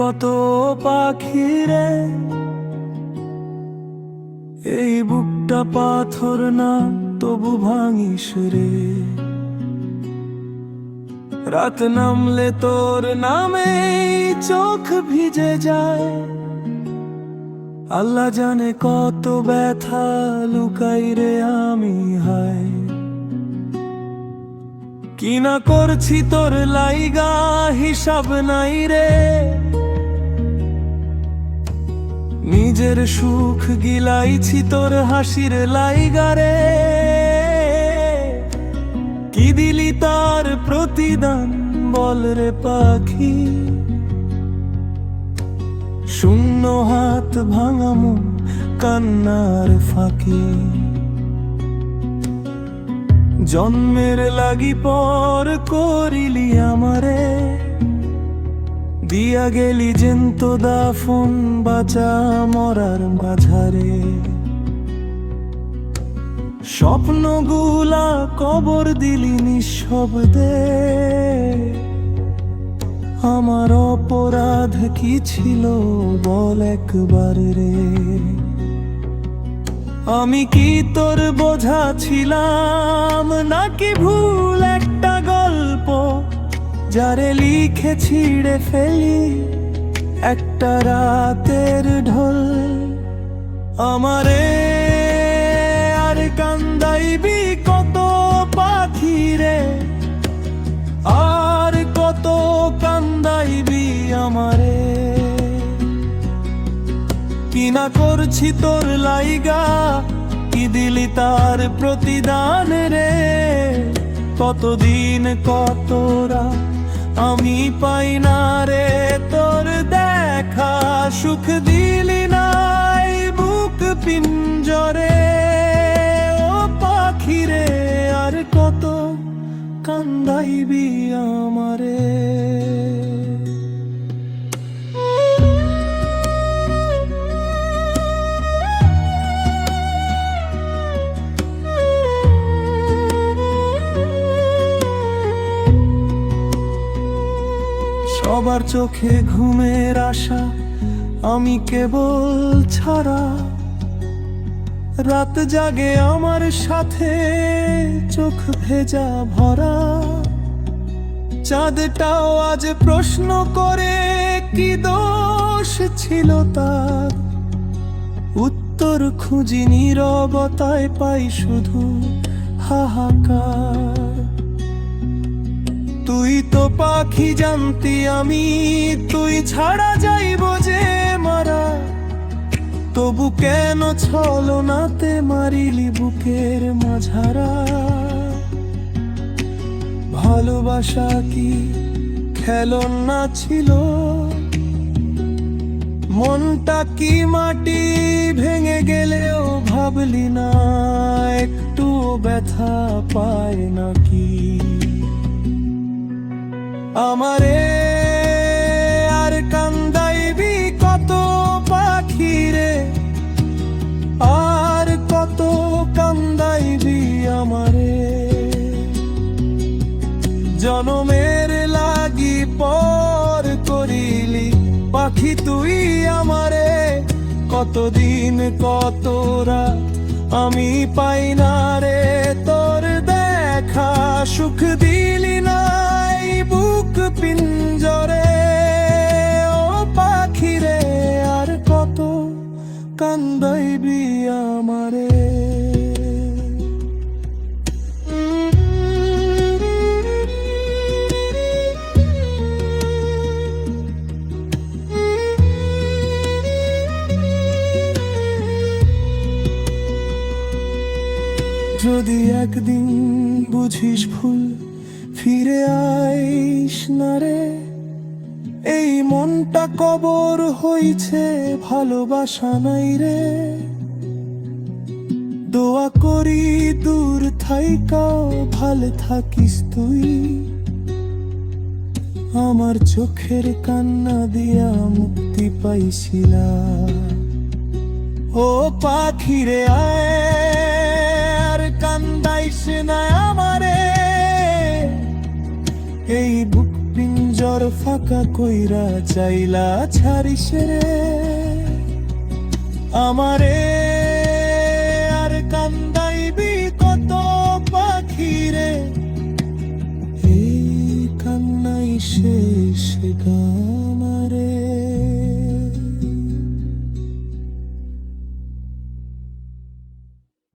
কত পাখি রে, এই বুকটা পাথর না তবু ভাঙিস রে। রাত নামলে তোর নামে চোখ ভিজে যায়, আল্লাহ জানে কত ব্যথা লুকাই রে আমি হায়। কি না করছি তোর লাইগা হিসাব নাই রে, নিজের সুখ গিলাইছি তোর হাসির লাইগা রে। কি দিলি তার প্রতিদান বল রে পাখি, শূন্য হাত ভাঙা মন কান্নার ফাঁকি। জন্মের লাগি পর করিলি আমারে, দিয়া গেলি জেন্ত দাফন বাঁচা মরার মাঝারে। স্বপ্নগুলা কবর দিলি নিঃশব্দে, আমার অপরাধ কি ছিল বল একবার রে। আমি কি তোর বোঝা ছিলাম নাকি ভুল একটা গল্প, যারে লিখে ছিঁড়ে ফেলি একটা রাতের ঢোল। আমারে আর কান্দাইবি কত পাখি রে, আর কত কান্দাইবি আমারে। কি না করছি তোর লাইগা, কি দিলি তার প্রতিদান রে। কতদিন কতরা আমি পাই না রে তোর দেখা, সুখ দিলি নাই বুক পিঞ্জরে। ও পাখি রে আর কত কান্দাইবি আমারে। সবার চোখে ঘুমের আশা, আমি কেবল ছাড়া। রাত জাগে আমার সাথে চোখ ভেজা ভরা, চাঁদটাও আজ প্রশ্ন করে কি দোষ ছিল তার। উত্তর খুঁজি নীরবতায় পাই শুধু হাহাকার। তুই তো পাখি জানতি আমি তুই ছাড়া যাইব যে মারা, তবু কেন ছলনাতে মারিলি বুকের মাঝারা। ভালোবাসা কি খেলনা ছিল, মনটা কি মাটি ভেঙে গেলেও ভাবলি না একটু ব্যথা পায় নাকি। আমারে আর কান্দাইবি কত পাখি রে, আর কত কান্দাইবি আমারে। জনমের লাগি পর করিলি পাখি তুই আমারে। কতদিন কত রাত আমি পাই না রে তোর দেখা, সুখ দিলি নাই বুক পিঞ্জরে। ও পাখি রে আর কত কান্দাইবি আমারে। যদি একদিন বুঝিস ভুল ফিরে আইস না রে, এই মনটা কবর হইছে ভালোবাসা নাই রে। দোয়া করি দূর থাইকাও ভালো থাকিস তুই, আমার চোখের কান্না দিয়া মুক্তি পাইছিলা। ও পাখি রে আর কান্দাইস না আমারে, এই বুক পিঞ্জর ফাঁকা কইরা চাইলা ছাড়িস রে আমারে আর কান্দা